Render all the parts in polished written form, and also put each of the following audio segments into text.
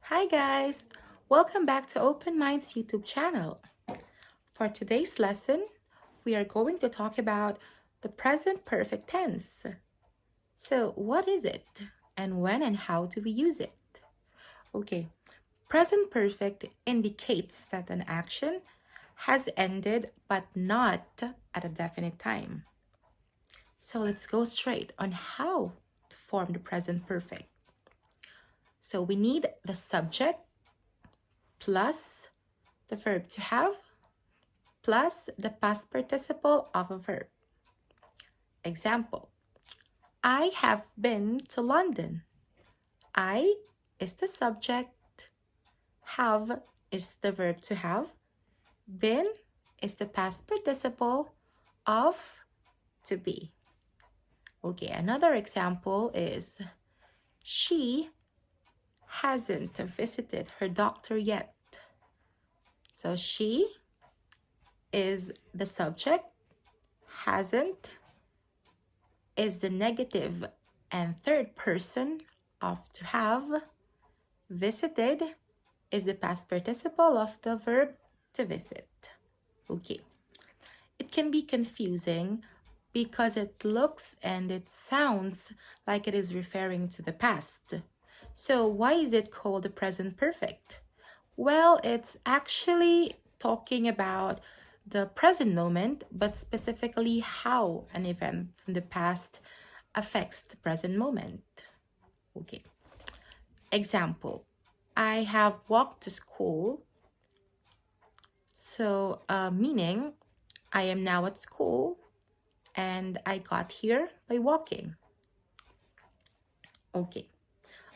Hi guys! Welcome back to Open Minds YouTube channel. For today's lesson, we are going to talk about the present perfect tense. So what is it? And when and how do we use it? Okay, present perfect indicates that an action has ended but not at a definite time. So let's go straight on how to form the present perfect. So we need the subject plus the verb to have plus the past participle of a verb. Example, I have been to London. I is the subject, have is the verb to have, been is the past participle of to be. Okay, another example is she hasn't visited her doctor yet. So she is the subject, hasn't is the negative and third person of to have, visited is the past participle of the verb to visit. Okay, it can be confusing because it looks and it sounds like it is referring to the past. So why is it called the present perfect? Well, it's actually talking about the present moment, but specifically how an event from the past affects the present moment. Okay. Example, I have walked to school. So, meaning I am now at school and I got here by walking. Okay.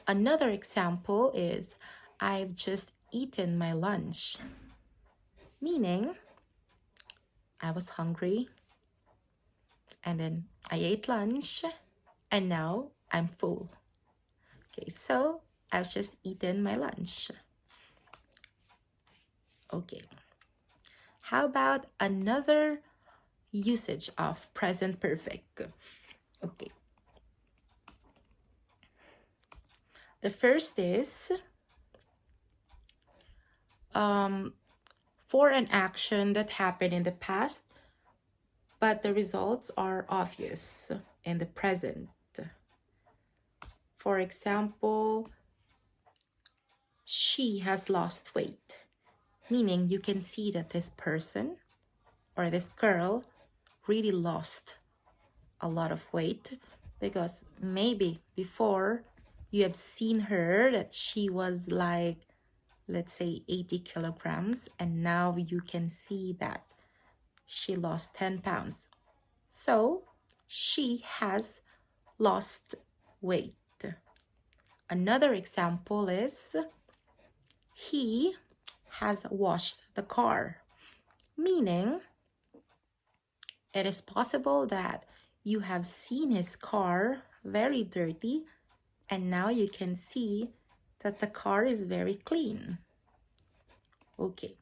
Another example is I've just eaten my lunch, meaning I was hungry and then I ate lunch and now I'm full. Okay, so I've just eaten my lunch. Okay, how about another usage of present perfect? Okay, the first is for an action that happened in the past, but the results are obvious in the present. For example, she has lost weight, meaning you can see that this person or this girl really lost a lot of weight because maybe before you have seen her that she was like, let's say 80 kilograms, and now you can see that she lost 10 pounds. So she has lost weight. Another example is he has washed the car, meaning it is possible that you have seen his car very dirty and now you can see that the car is very clean. Okay.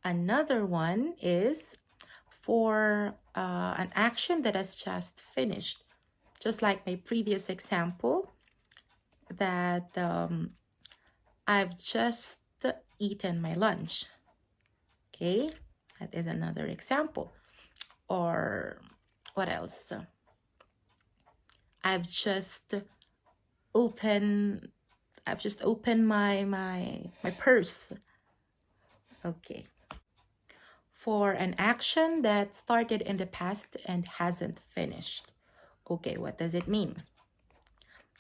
Another one is for an action that has just finished. Just like my previous example that I've just eaten my lunch. Okay, that is another example. Or what else? I've just opened my purse. Okay. For an action that started in the past and hasn't finished. Okay, what does it mean?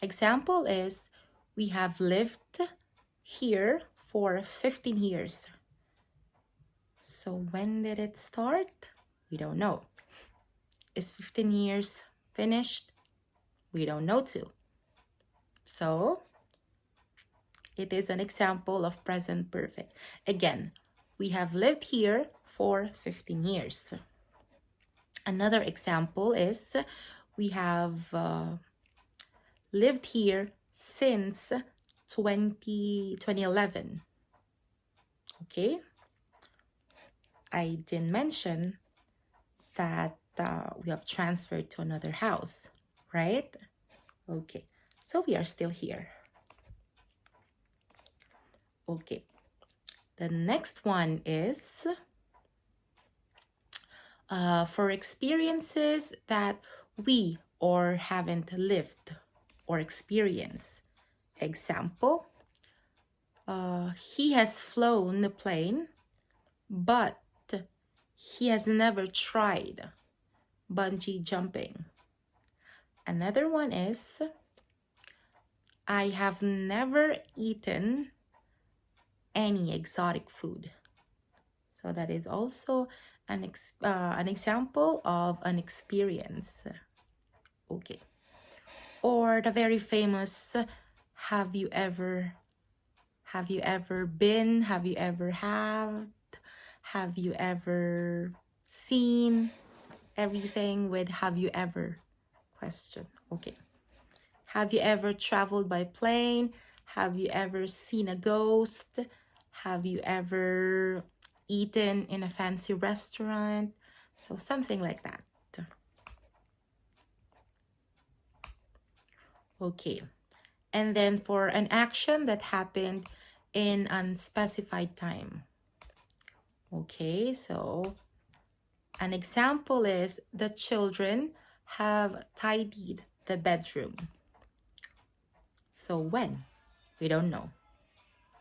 Example is we have lived here for 15 years. So when did it start? We don't know. Is 15 years finished? We don't know too. So it is an example of present perfect. Again, we have lived here for 15 years. Another example is we have lived here since 2011. Okay, I didn't mention that we have transferred to another house, right? Okay, so we are still here. Okay. The next one is for experiences that we or haven't lived or experienced. Example, he has flown the plane, but he has never tried bungee jumping. Another one is, I have never eaten any exotic food. So that is also an example of an experience. Okay. Or the very famous, have you ever been, have you ever have you ever seen, everything with have you ever question. Okay. Have you ever traveled by plane? Have you ever seen a ghost? Have you ever eaten in a fancy restaurant? So something like that. Okay. And then for an action that happened in unspecified time. Okay, so an example is the children have tidied the bedroom. So when? We don't know.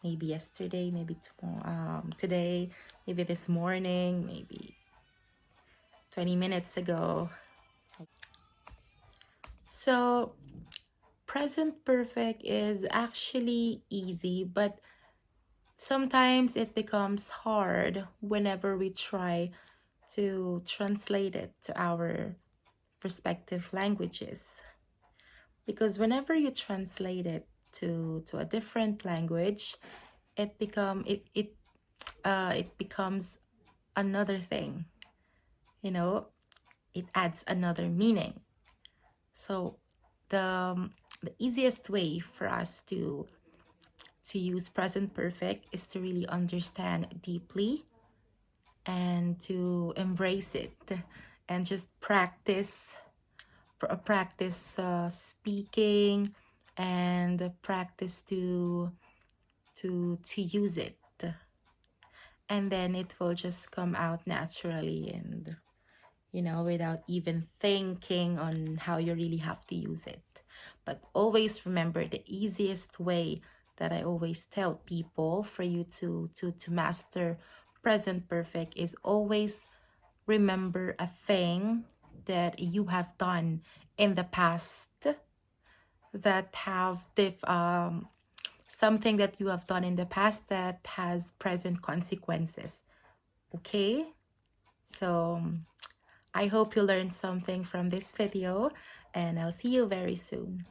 Maybe yesterday, maybe tomorrow, today, maybe this morning, maybe 20 minutes ago. So present perfect is actually easy, but sometimes it becomes hard whenever we try to translate it to our respective languages. Because whenever you translate it to a different language, it becomes another thing. You know, it adds another meaning. So the easiest way for us to use present perfect is to really understand deeply and to embrace it and just practice speaking and practice to use it, and then it will just come out naturally, and without even thinking on how you really have to use it. But always remember, the easiest way that I always tell people for you to master present perfect is always remember a thing that you have done in the past that have something that you have done in the past that has present consequences. Okay, so I hope you learned something from this video, and I'll see you very soon.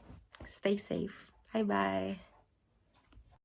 Stay safe. Bye bye.